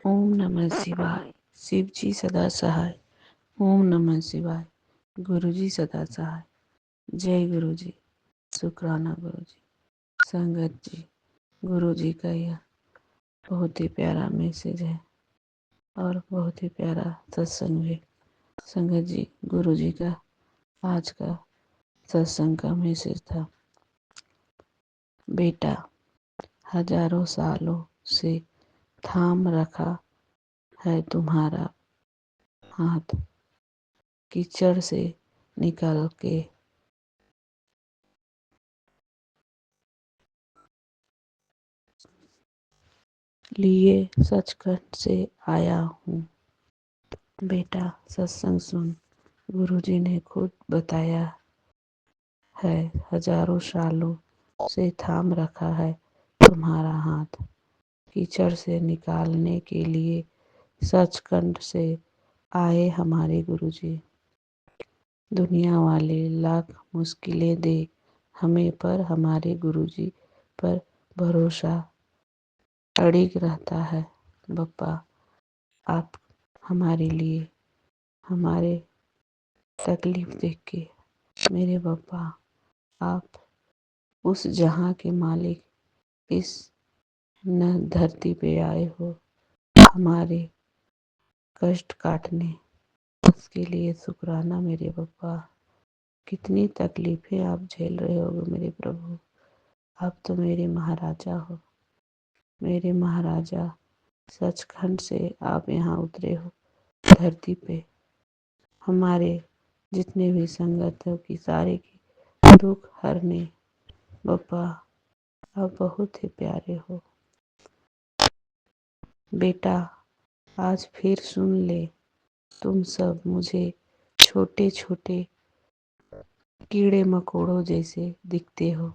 ओम नमः शिवाय। शिव जी सदा सहाय। ओम नमः शिवाय। गुरु जी सदा सहाय। जय गुरु जी। शुक्राना गुरु जी। संगत जी, गुरु जी का यह बहुत ही प्यारा मैसेज है और बहुत ही प्यारा सत्संग है। संगत जी, गुरु जी का आज का सत्संग का मैसेज था, बेटा हजारों सालों से थाम रखा है तुम्हारा हाथ, कीचड़ से निकल के लिए सचखंड से आया हूँ। बेटा सत्संग सुन, गुरुजी ने खुद बताया है, हजारों सालों से थाम रखा है तुम्हारा हाथ, कीचड़ से निकालने के लिए सचखंड से आए हमारे गुरुजी। दुनिया वाले लाख मुश्किलें दे हमें, पर हमारे गुरुजी पर भरोसा अड़िग रहता है। बप्पा आप हमारे लिए हमारे तकलीफ देख के, मेरे बप्पा आप उस जहाँ के मालिक इस न धरती पे आए हो हमारे कष्ट काटने, उसके लिए शुक्राना मेरे बप्पा। कितनी तकलीफें आप झेल रहे होगे मेरे प्रभु। आप तो मेरे महाराजा हो, मेरे महाराजा। सचखंड से आप यहाँ उतरे हो धरती पे, हमारे जितने भी संगत हो की सारे की दुख हरने। बप्पा आप बहुत ही प्यारे हो। बेटा आज फिर सुन ले, तुम सब मुझे छोटे छोटे कीड़े मकोड़ों जैसे दिखते हो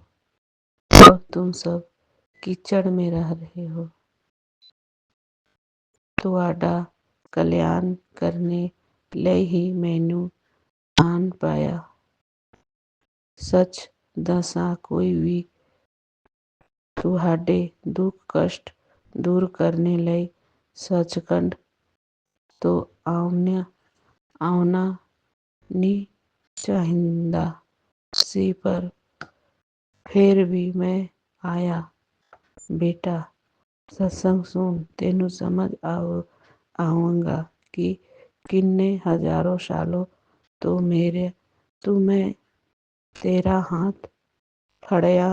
और तुम सब कीचड़ में रह रहे हो। ਤੁਹਾਡਾ कल्याण करने लय ही मैनू आन पाया। सच दसा कोई भी ਤੁਹਾਡੇ दुख कष्ट दूर करने लय सचखंड तो आना नहीं चाहिंदा सी, पर फिर भी मैं आया। बेटा सत्संग सुन, तेनू समझ आऊंगा कि किन्ने हजारों सालों तो मैं तेरा हाथ फड़या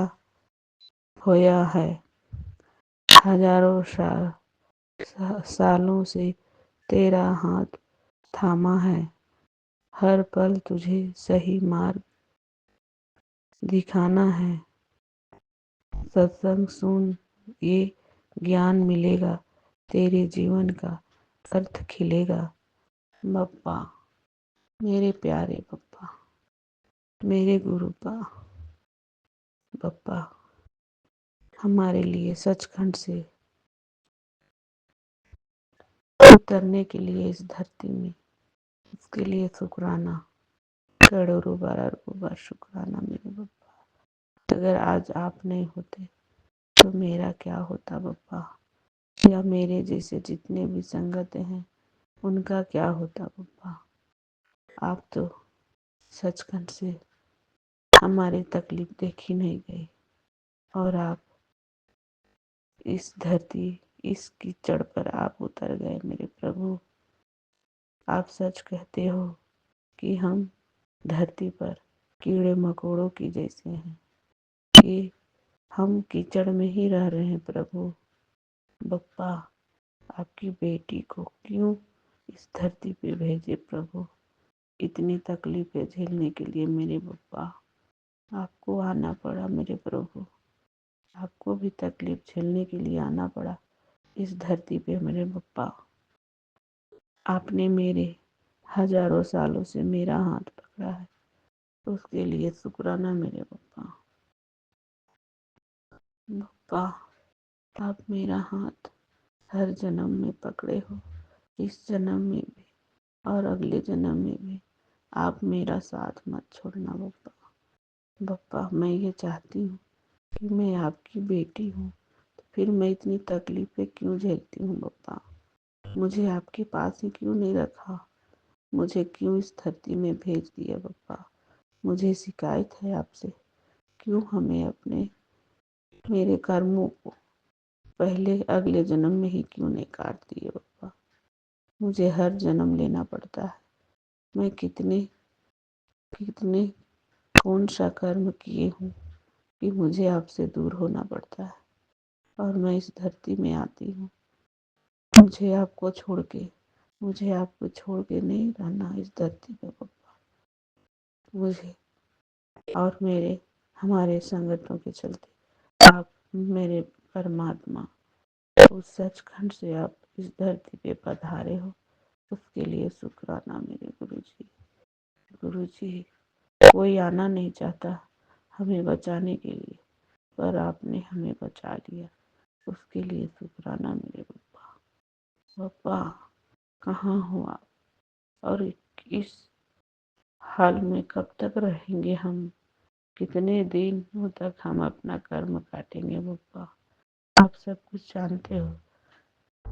होया है। हजारों सालों से तेरा हाथ थामा है। हर पल तुझे सही मार्ग दिखाना है। सत्संग सुन, ये ज्ञान मिलेगा, तेरे जीवन का अर्थ खिलेगा। बप्पा मेरे प्यारे बप्पा, मेरे गुरुपा, बप्पा हमारे लिए सचखंड से उतरने के लिए इस धरती में, उसके लिए शुक्राना, करोड़ों बार शुक्राना मेरे बप्पा। अगर आज आप नहीं होते तो मेरा क्या होता बप्पा, या मेरे जैसे जितने भी संगत हैं उनका क्या होता बप्पा। आप तो सचखंड से हमारी तकलीफ देखी नहीं गई और आप इस धरती इस कीचड़ पर आप उतर गए मेरे प्रभु। आप सच कहते हो कि हम धरती पर कीड़े मकोड़ों की जैसे हैं, कि हम कीचड़ में ही रह रहे हैं प्रभु। बप्पा आपकी बेटी को क्यों इस धरती पे भेजे प्रभु, इतनी तकलीफें झेलने के लिए मेरे बप्पा। आपको आना पड़ा मेरे प्रभु, आपको भी तकलीफ झेलने के लिए आना पड़ा इस धरती पे मेरे बप्पा। आपने मेरे हजारों सालों से मेरा हाथ पकड़ा है, उसके लिए शुक्राना मेरे बप्पा। बप्पा आप मेरा हाथ हर जन्म में पकड़े हो, इस जन्म में भी और अगले जन्म में भी आप मेरा साथ मत छोड़ना बप्पा। बप्पा मैं ये चाहती हूँ कि मैं आपकी बेटी हूँ, तो फिर मैं इतनी तकलीफ़ें क्यों झेलती हूँ बप्पा। मुझे आपके पास ही क्यों नहीं रखा? मुझे क्यों इस धरती में भेज दिया पप्पा? मुझे शिकायत है आपसे, क्यों हमें अपने मेरे कर्मों को पहले अगले जन्म में ही क्यों नहीं काट दिए पप्पा? मुझे हर जन्म लेना पड़ता है। मैं कितने कितने कौन सा कर्म किए हूँ कि मुझे आपसे दूर होना पड़ता है और मैं इस धरती में आती हूँ। मुझे आपको छोड़ के नहीं रहना इस धरती पे पप्पा। मुझे और मेरे हमारे संगठनों के चलते आप मेरे परमात्मा उस सचखंड से आप इस धरती पे पधारे हो, उसके लिए शुक्राना मेरे गुरुजी। गुरुजी, कोई आना नहीं चाहता हमें बचाने के लिए, पर आपने हमें बचा लिया, उसके लिए शुक्राना मेरे पप्पा। पप्पा, कहाँ हो आप? और इस हाल में कब तक रहेंगे हम? कितने दिनों तक हम अपना कर्म काटेंगे पप्पा? आप सब कुछ जानते हो,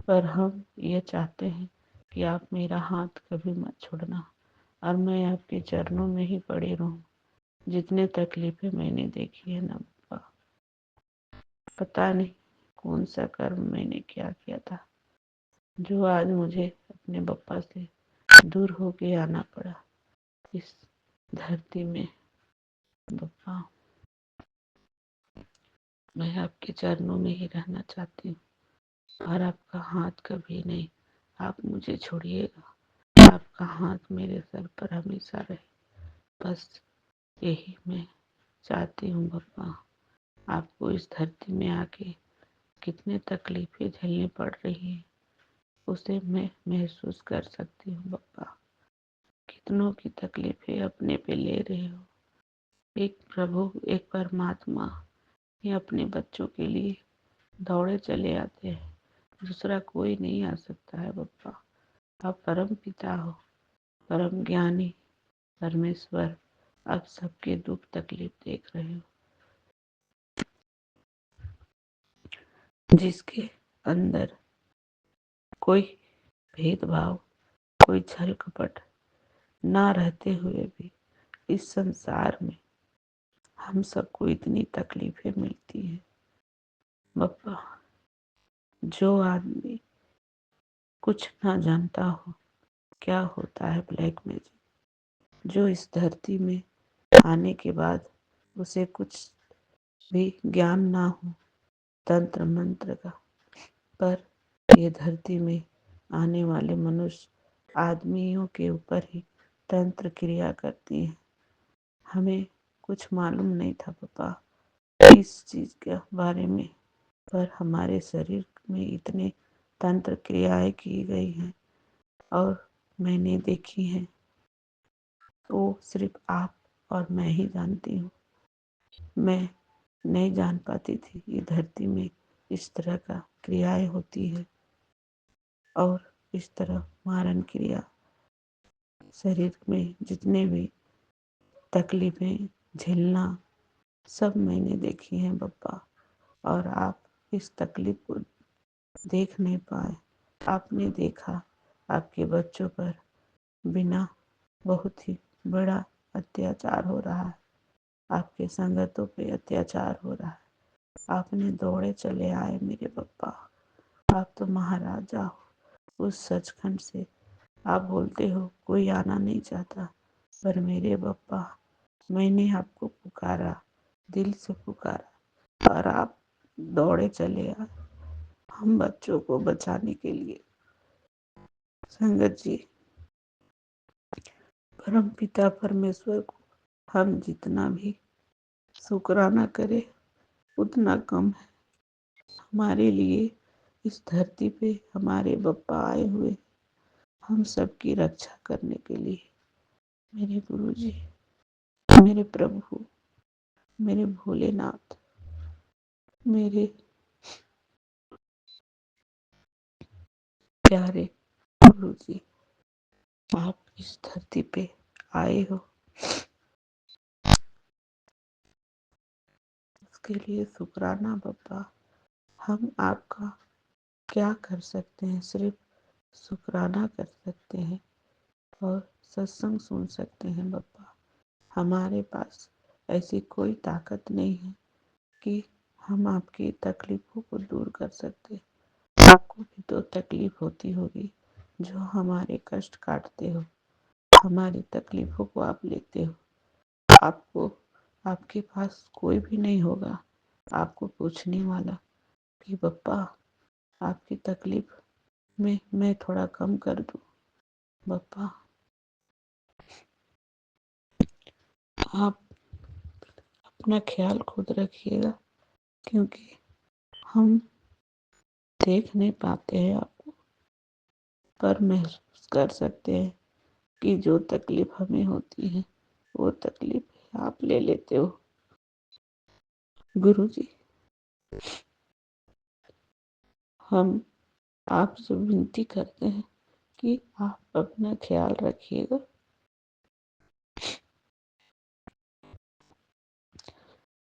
पर हम ये चाहते हैं कि आप मेरा हाथ कभी मत छोड़ना और मैं आपके चरणों में ही पड़ी रहूं। जितने तकलीफें मैंने देखी है ना पप्पा, पता नहीं कौन सा कर्म मैंने क्या किया था जो आज मुझे अपने पप्पा से दूर होके आना पड़ा इस धरती में। पप्पा, मैं आपके चरणों में ही रहना चाहती हूँ और आपका हाथ कभी नहीं, आप मुझे छोड़िएगा। आपका हाथ मेरे सर पर हमेशा रहे, बस यही मैं चाहती हूँ पप्पा। आपको इस धरती में आके कितने तकलीफें झेलनी पड़ रही है उसे मैं महसूस कर सकती हूँ पप्पा। कितनों की तकलीफें अपने पे ले रहे हो। एक प्रभु, एक परमात्मा ये अपने बच्चों के लिए दौड़े चले आते हैं, दूसरा कोई नहीं आ सकता है पप्पा। आप परम पिता हो, परम ज्ञानी परमेश्वर, आप सबके दुख तकलीफ देख रहे हो। जिसके अंदर कोई भेदभाव, कोई छल कपट ना रहते हुए भी इस संसार में हम सबको इतनी तकलीफें मिलती हैं बप्पा। जो आदमी कुछ ना जानता हो क्या होता है ब्लैक मैजिक, जो इस धरती में आने के बाद उसे कुछ भी ज्ञान ना हो तंत्र मंत्र का, पर ये धरती में आने वाले मनुष्य आदमियों के ऊपर ही तंत्र क्रिया करती हैं। हमें कुछ मालूम नहीं था पापा इस चीज के बारे में, पर हमारे शरीर में इतने तंत्र क्रियाएं की गई हैं और मैंने देखी हैं, तो सिर्फ आप और मैं ही जानती हूँ। मैं नहीं जान पाती थी ये धरती में इस तरह का क्रियाएं होती है और इस तरह मारण क्रिया, शरीर में जितने भी तकलीफें झेलना सब मैंने देखी हैं पप्पा। और आप इस तकलीफ को देख नहीं पाए, आपने देखा आपके बच्चों पर बिना बहुत ही बड़ा अत्याचार हो रहा है, आपके संगतों पे अत्याचार हो रहा है। आपने दौड़े चले आए मेरे पप्पा। आप तो महाराजा हो उस सचखंड से। आप बोलते हो कोई आना नहीं चाहता, पर मेरे पप्पा मैंने आपको पुकारा, दिल से पुकारा और आप दौड़े चले आए हम बच्चों को बचाने के लिए। संगत जी, परम पिता परमेश्वर को हम जितना भी शुक्राना करें उतना कम है। हमारे लिए इस धरती पे हमारे बप्पा आए हुए हम सबकी रक्षा करने के लिए। मेरे गुरु जी, मेरे प्रभु, मेरे भोलेनाथ, मेरे प्यारे गुरु जी, आप इस धरती पे आए हो उसके लिए शुक्राना बप्पा। हम आपका क्या कर सकते हैं, सिर्फ शुक्राना कर सकते हैं और सत्संग सुन सकते हैं बप्पा। हमारे पास ऐसी कोई ताकत नहीं है कि हम आपकी तकलीफ़ों को दूर कर सकते। आपको भी तो तकलीफ होती होगी, जो हमारे कष्ट काटते हो, हमारी तकलीफ़ों को आप लेते हो। आपको आपके पास कोई भी नहीं होगा आपको पूछने वाला कि बप्पा आपकी तकलीफ में मैं थोड़ा कम कर दूं। बप्पा आप अपना ख्याल खुद रखिएगा, क्योंकि हम देख नहीं पाते हैं आपको, पर महसूस कर सकते हैं कि जो तकलीफ हमें होती है वो तकलीफ आप ले लेते हो। गुरुजी, हम आपसे विनती करते हैं कि आप अपना ख्याल रखिएगा।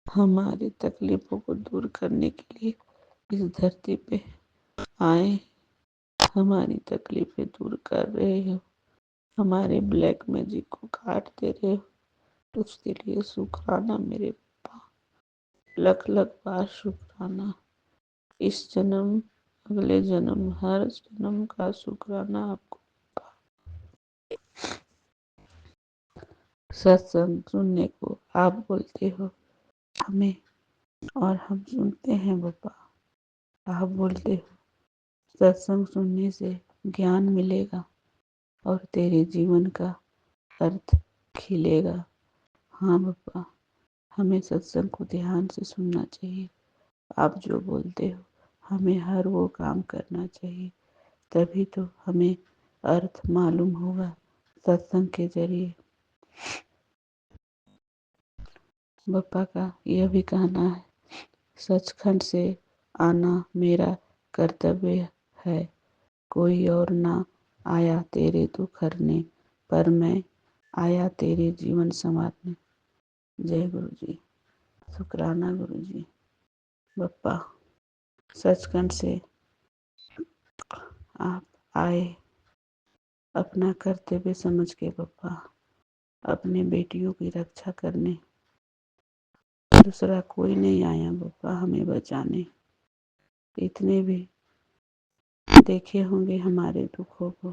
हमारी तकलीफों को दूर करने के लिए इस धरती पे आए, हमारी तकलीफें दूर कर रहे हो, हमारे ब्लैक मैजिक को काट दे रहे हो, उसके लिए शुक्राना मेरे पापा, लख लख बार शुक्राना। इस जन्म, अगले जन्म, हर जन्म का शुक्राना आपको। सत्संग सुनने को आप बोलते हो हमें, और हम सुनते हैं बप्पा। आप बोलते हो सत्संग सुनने से ज्ञान मिलेगा और तेरे जीवन का अर्थ खिलेगा। हाँ बप्पा, हमें सत्संग को ध्यान से सुनना चाहिए। आप जो बोलते हो हमें हर वो काम करना चाहिए, तभी तो हमें अर्थ मालूम होगा सत्संग के जरिए। बप्पा का यह भी कहना है, सचखंड से आना मेरा कर्तव्य है, कोई और ना आया तेरे दुख हरने, पर मैं आया तेरे जीवन संवारने। जय गुरु जी। शुक्राना गुरु जी। बप्पा, सचखंड से आप आए अपना कर्तव्य समझ के बप्पा, अपने बेटियों की रक्षा करने। दूसरा कोई नहीं आया बप्पा हमें बचाने। इतने भी देखे होंगे हमारे दुखों को,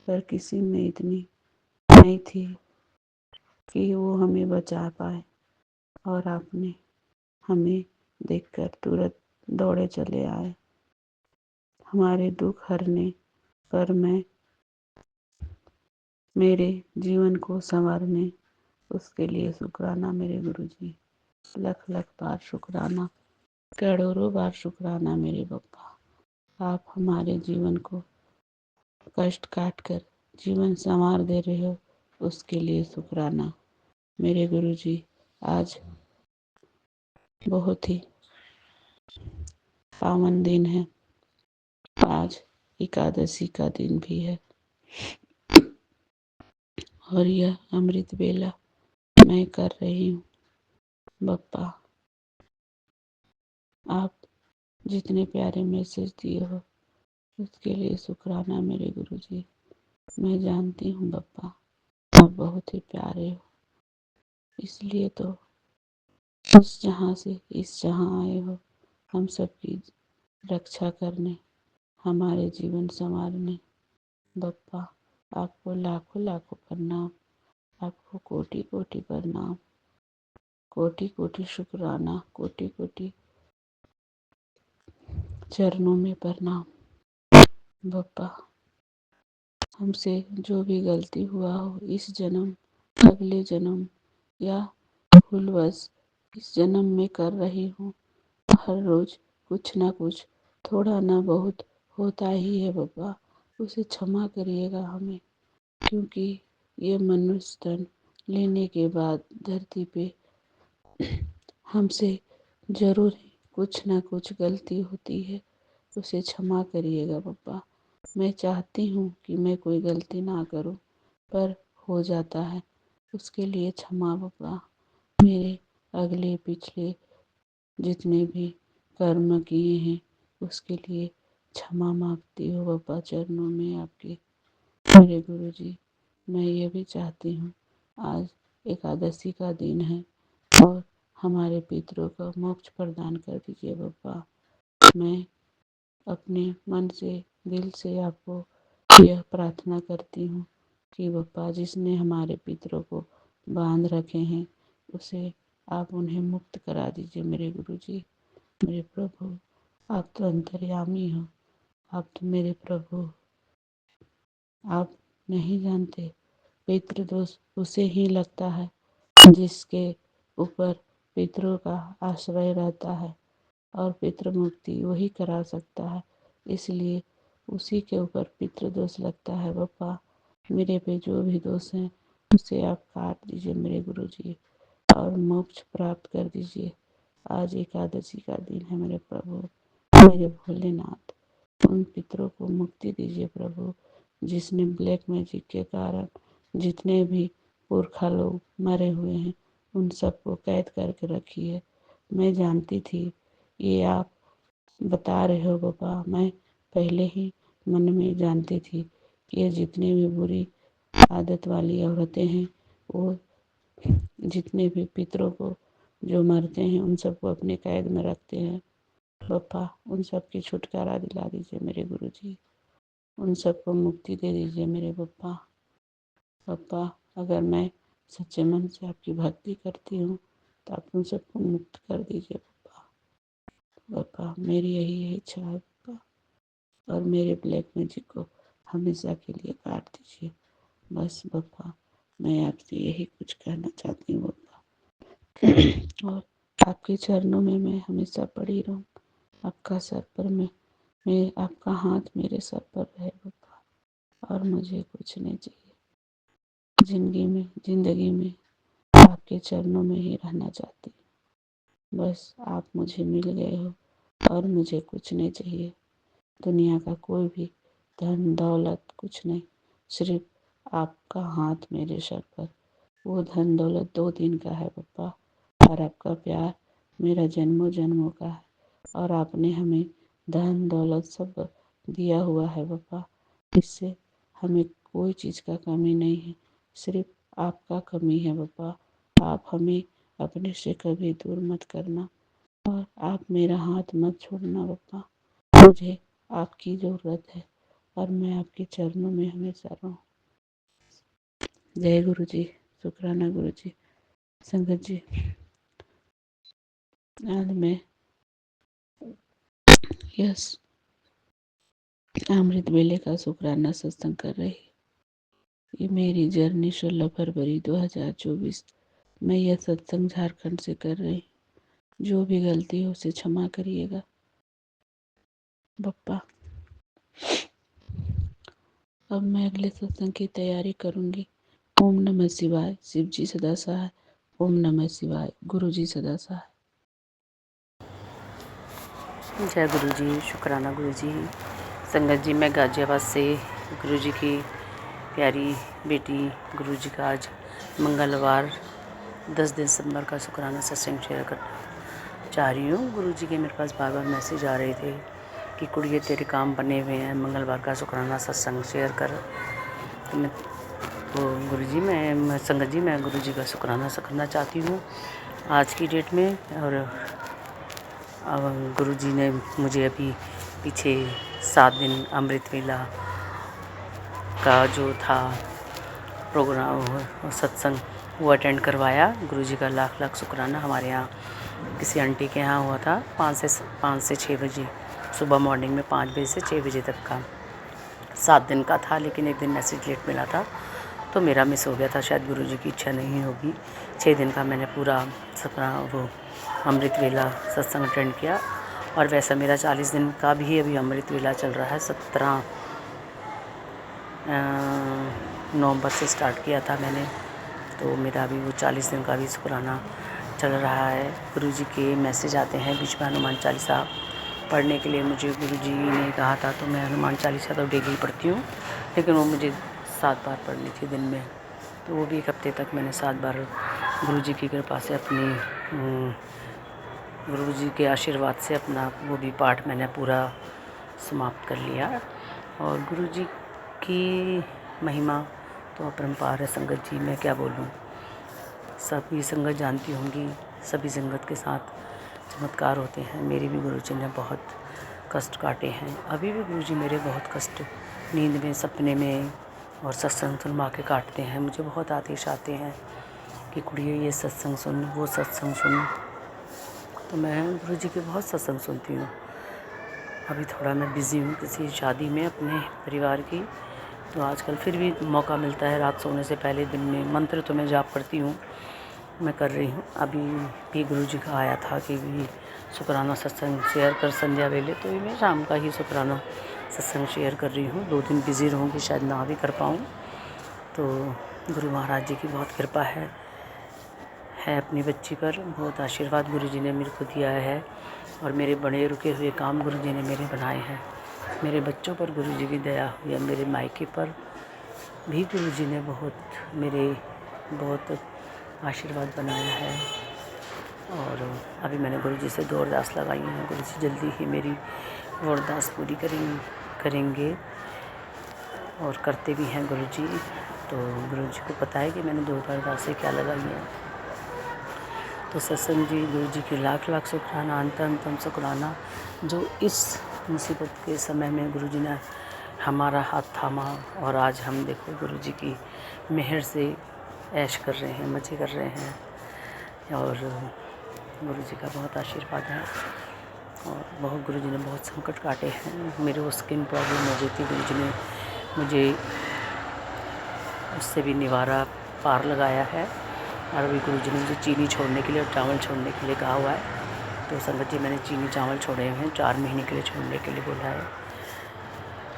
पर किसी में इतनी नहीं थी कि वो हमें बचा पाए, और आपने हमें देखकर तुरंत दौड़े चले आए हमारे दुख हरने, पर मैं मेरे जीवन को संवारने। उसके लिए शुक्राना मेरे गुरुजी, लख लख बार शुक्राना, करोड़ों बार शुक्राना मेरे बप्पा। आप हमारे जीवन को कष्ट काट कर जीवन संवार दे रहे हो, उसके लिए शुक्राना मेरे गुरुजी। आज बहुत ही पावन दिन है, आज एकादशी का दिन भी है, और यह अमृत बेला मैं कर रही हूँ बप्पा। आप जितने प्यारे मैसेज दिए हो उसके लिए शुक्राना मेरे गुरुजी। मैं जानती हूँ बप्पा, आप बहुत ही प्यारे हो, इसलिए तो उस जहाँ से इस जहाँ आए हो हम सबकी रक्षा करने, हमारे जीवन संवारने। बप्पा, आपको लाखों लाखों प्रणाम, आपको कोटि कोटि प्रणाम, कोटि कोटि शुक्राना, कोटि कोटि चरणों में प्रणाम। बप्पा, हमसे जो भी गलती हुआ हो इस जन्म, अगले जन्म, या भूलवश इस जन्म में कर रही हूँ, हर रोज कुछ ना कुछ, थोड़ा ना बहुत होता ही है बप्पा, उसे क्षमा करिएगा हमें, क्योंकि ये मनुष्य तन लेने के बाद धरती पे हमसे जरूर ही कुछ ना कुछ गलती होती है, उसे क्षमा करिएगा बप्पा। मैं चाहती हूँ कि मैं कोई गलती ना करूँ, पर हो जाता है, उसके लिए क्षमा बप्पा। मेरे अगले पिछले जितने भी कर्म किए हैं उसके लिए क्षमा मांगती हूँ बाबा चरणों में आपके। मेरे गुरुजी, मैं ये भी चाहती हूँ, आज एकादशी का दिन है और हमारे पितरों को मोक्ष प्रदान कर दीजिए बाबा। मैं अपने मन से, दिल से आपको यह प्रार्थना करती हूँ कि बाबा जिसने हमारे पितरों को बांध रखे हैं उसे आप उन्हें मुक्त करा दीजिए। मेरे गुरुजी, मेरे प्रभु, आप तो अंतर्यामी हो, आप तो मेरे प्रभु। आप नहीं जानते, पितृदोष उसे ही लगता है जिसके ऊपर पितरों का आश्रय रहता है और पितृ मुक्ति वही करा सकता है, इसलिए उसी के ऊपर पितृदोष लगता है। बाबा मेरे पे जो भी दोष हैं उसे आप काट दीजिए मेरे गुरुजी और मोक्ष प्राप्त कर दीजिए। आज एकादशी का दिन है मेरे प्रभु, मेरे भोलेनाथ, उन पितरों को मुक्ति दीजिए प्रभु, जिसने ब्लैक मैजिक के कारण जितने भी पुरखा लोग मरे हुए हैं उन सबको कैद करके रखी है। मैं जानती थी ये आप बता रहे हो बाबा, मैं पहले ही मन में जानती थी कि ये जितनी भी बुरी आदत वाली औरतें हैं वो जितने भी पितरों को जो मरते हैं उन सबको अपने कैद में रखते हैं। बाबा उन सब की छुटकारा दिला दीजिए मेरे गुरुजी, उन सबको मुक्ति दे दीजिए मेरे बाबा। बाबा अगर मैं सच्चे मन से आपकी भक्ति करती हूँ तो आप उन सबको मुक्त कर दीजिए बाबा। बाबा मेरी यही इच्छा है बाबा, और मेरे ब्लैक मैजिक को हमेशा के लिए काट दीजिए बस बाबा। मैं आपसे यही कुछ कहना चाहती हूँ बाबा। और आपके चरणों में मैं हमेशा पड़ी रहूँ, आपका सर पर मैं आपका हाथ मेरे सर पर रहे बाबा, और मुझे कुछ नहीं चाहिए जिंदगी में आपके चरणों में ही रहना चाहती हूँ। बस आप मुझे मिल गए हो और मुझे कुछ नहीं चाहिए, दुनिया का कोई भी धन दौलत कुछ नहीं, सिर्फ आपका हाथ मेरे सर पर। वो धन दौलत 2 दिन का है पापा, और आपका प्यार मेरा जन्मों जन्मों का है, और आपने हमें धन दौलत सब दिया हुआ है पापा। इससे हमें कोई चीज़ का कमी नहीं है, सिर्फ आपका कमी है पापा। आप हमें अपने से कभी दूर मत करना, और आप मेरा हाथ मत छोड़ना पापा। मुझे आपकी ज़रूरत है और मैं आपके चरणों में हमेशा रहूँ। जय गुरु जी, शुक्राना गुरु जी। संगत जी, आज मैं यस अमृत वेले का शुक्राना सत्संग कर रही। ये मेरी जर्नी 16 फरवरी 2024। मैं यह सत्संग झारखंड से कर रही। जो भी गलती हो उसे क्षमा करिएगा बप्पा। अब मैं अगले सत्संग की तैयारी करूंगी। ओम नमः शिवाय। शिव जी सदा सहाय। ओम नमः शिवाय। गुरु जी सदा सहाय। जय गुरु जी, शुक्राना गुरु जी। संगत जी, मैं गाजियाबाद से गुरु जी की प्यारी बेटी गुरु जी का आज मंगलवार 10 दिसंबर का शुक्राना सत्संग शेयर करना चाह रही हूँ। गुरु जी के मेरे पास बार बार मैसेज आ रहे थे कि कुड़िए तेरे काम बने हुए हैं, मंगलवार का शुक्राना सत्संग शेयर कर। तो मैं गुरुजी मैं संगत जी मैं गुरु जी का शुक्राना करना चाहती हूँ आज की डेट में। और गुरु जी ने मुझे अभी पीछे 7 दिन अमृत वेला का जो था प्रोग्राम सत्संग वो अटेंड करवाया। गुरु जी का लाख लाख शुक्राना। हमारे यहाँ किसी आंटी के यहाँ हुआ था 5 से 6 बजे सुबह, मॉर्निंग में 5 बजे से 6 बजे तक का 7 दिन का था, लेकिन एक दिन मैसेज लेट मिला था तो मेरा मिस हो गया था। शायद गुरु जी की इच्छा नहीं होगी। 6 दिन का मैंने पूरा सपना वो अमृत वेला सत्संग अटेंड किया। और वैसा मेरा 40 दिन का भी अभी अमृत वेला चल रहा है। 17 नवंबर से स्टार्ट किया था मैंने, तो मेरा अभी वो 40 दिन का भी शुक्राना चल रहा है। गुरु जी के मैसेज आते हैं बीच में हनुमान चालीसा पढ़ने के लिए। मुझे गुरु जी ने कहा था तो मैं हनुमान चालीसा तो डेली पढ़ती हूँ, लेकिन वो मुझे 7 बार पढ़नी थी दिन में, तो वो भी 1 हफ्ते तक मैंने 7 बार गुरु जी की कृपा से अपनी गुरु जी के आशीर्वाद से अपना वो भी पाठ मैंने पूरा समाप्त कर लिया। और गुरु जी की महिमा तो अपरंपार है संगत जी, मैं क्या बोलूँ। सभी संगत जानती होंगी, सभी संगत के साथ चमत्कार होते हैं। मेरे भी गुरु जी ने बहुत कष्ट काटे हैं, अभी भी गुरु जी मेरे बहुत कष्ट नींद में, सपने में और सत्संग सुनवा के काटते हैं। मुझे बहुत आदेश आते हैं कि कुड़िए ये सत्संग सुन, वो सत्संग सुन, तो मैं गुरु जी के बहुत सत्संग सुनती हूँ। अभी थोड़ा मैं बिज़ी हूँ किसी शादी में अपने परिवार की, तो आजकल फिर भी मौका मिलता है रात सोने से पहले दिन में मंत्र तो मैं जाप करती हूँ, मैं कर रही हूँ। अभी भी गुरु जी का आया था कि भी शुक्राना सत्संग शेयर कर संध्या वेले, तो मैं शाम का ही शुक्राना सत्संग शेयर कर रही हूँ। 2 दिन बिज़ी रहूँगी, शायद ना भी कर पाऊँ। तो गुरु महाराज जी की बहुत कृपा है अपनी बच्ची पर, बहुत आशीर्वाद गुरु जी ने मेरे को दिया है। और मेरे बड़े रुके हुए काम गुरु जी ने मेरे बनाए हैं। मेरे बच्चों पर गुरु जी की दया हुई है, मेरे मायके पर भी गुरु जी ने बहुत आशीर्वाद बनाया है। और अभी मैंने गुरु जी से 2 अरदास लगाई हैं, गुरु जी जल्दी ही मेरी वो अरदास पूरी करेंगे और करते भी हैं गुरु जी। तो गुरु जी को पता है कि मैंने 2 अरदासें क्या लगाई हैं। तो सत्संग जी, गुरु जी की लाख लाख शुक्राना, अंतम शुक्राना, जो इस मुसीबत के समय में गुरु जी ने हमारा हाथ थामा और आज हम देखो गुरु जी की मेहर से ऐश कर रहे हैं, मज़े कर रहे हैं। और गुरु जी का बहुत आशीर्वाद है। और गुरु जी ने बहुत संकट काटे हैं। मेरे वो स्किन प्रॉब्लम हो गई थी, गुरु जी ने मुझे उससे भी निवारा पार लगाया है। और अभी गुरु जी ने मुझे चीनी छोड़ने के लिए और चावल छोड़ने के लिए कहा हुआ है। तो संगत जी, मैंने चीनी चावल छोड़े हैं, 4 महीने के लिए छोड़ने के लिए बोला है।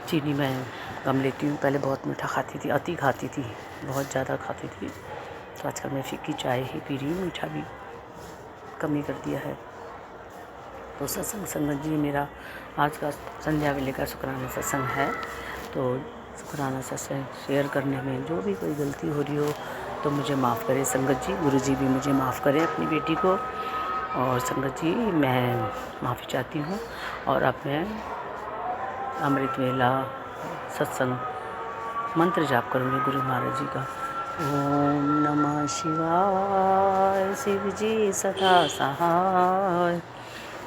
चीनी मैं कम लेती हूँ, पहले बहुत मीठा खाती थी, अति खाती थी, बहुत ज़्यादा खाती थी। तो आजकल मैं फीकी चाय ही पी रही हूँ, मीठा भी कम ही कर दिया है। तो सत्संग संगत जी, मेरा आज का संध्या वेले का शुक्राना सत्संग है। तो शुक्राना सत्संग शेयर करने में जो भी कोई गलती हो रही हो तो मुझे माफ़ करें संगत जी, गुरु जी भी मुझे माफ़ करें अपनी बेटी को। और संगत जी, मैं माफ़ी चाहती हूँ। और अब मैं अमृत वेला सत्संग मंत्र जाप करूँगी गुरु महाराज जी का। ओम नमः शिवाय, शिव जी सदा सहाय।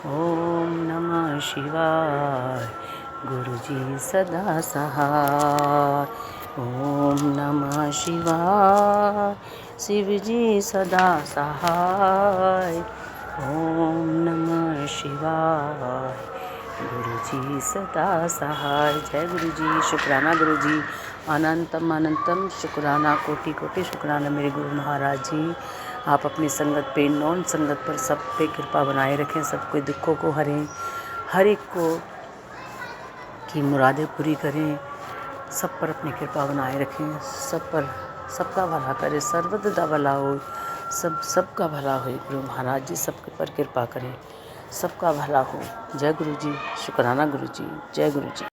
ओम नमः शिवाय, गुरु जी सदा सहाय। ओम नमः शिवाय, शिव जी सदा सहाय। ओम नमः शिवाय, गुरु जी सदा सहाय। जय गुरु जी, शुक्राना गुरु जी, अनंतम शुक्राना, कोटि कोटि शुक्राना मेरे गुरु महाराज जी। आप अपनी संगत पे, नॉन संगत पर, सब पे कृपा बनाए रखें, सबके दुखों को हरें, हर एक को की मुरादें पूरी करें, सब पर अपनी कृपा बनाए रखें, सब पर सबका भला करे, सर्वदा भला हो, सबका भला हो। गुरु महाराज जी सबके पर कृपा करें, सबका भला हो। जय गुरु जी, शुक्राना गुरु जी, जय गुरु जी।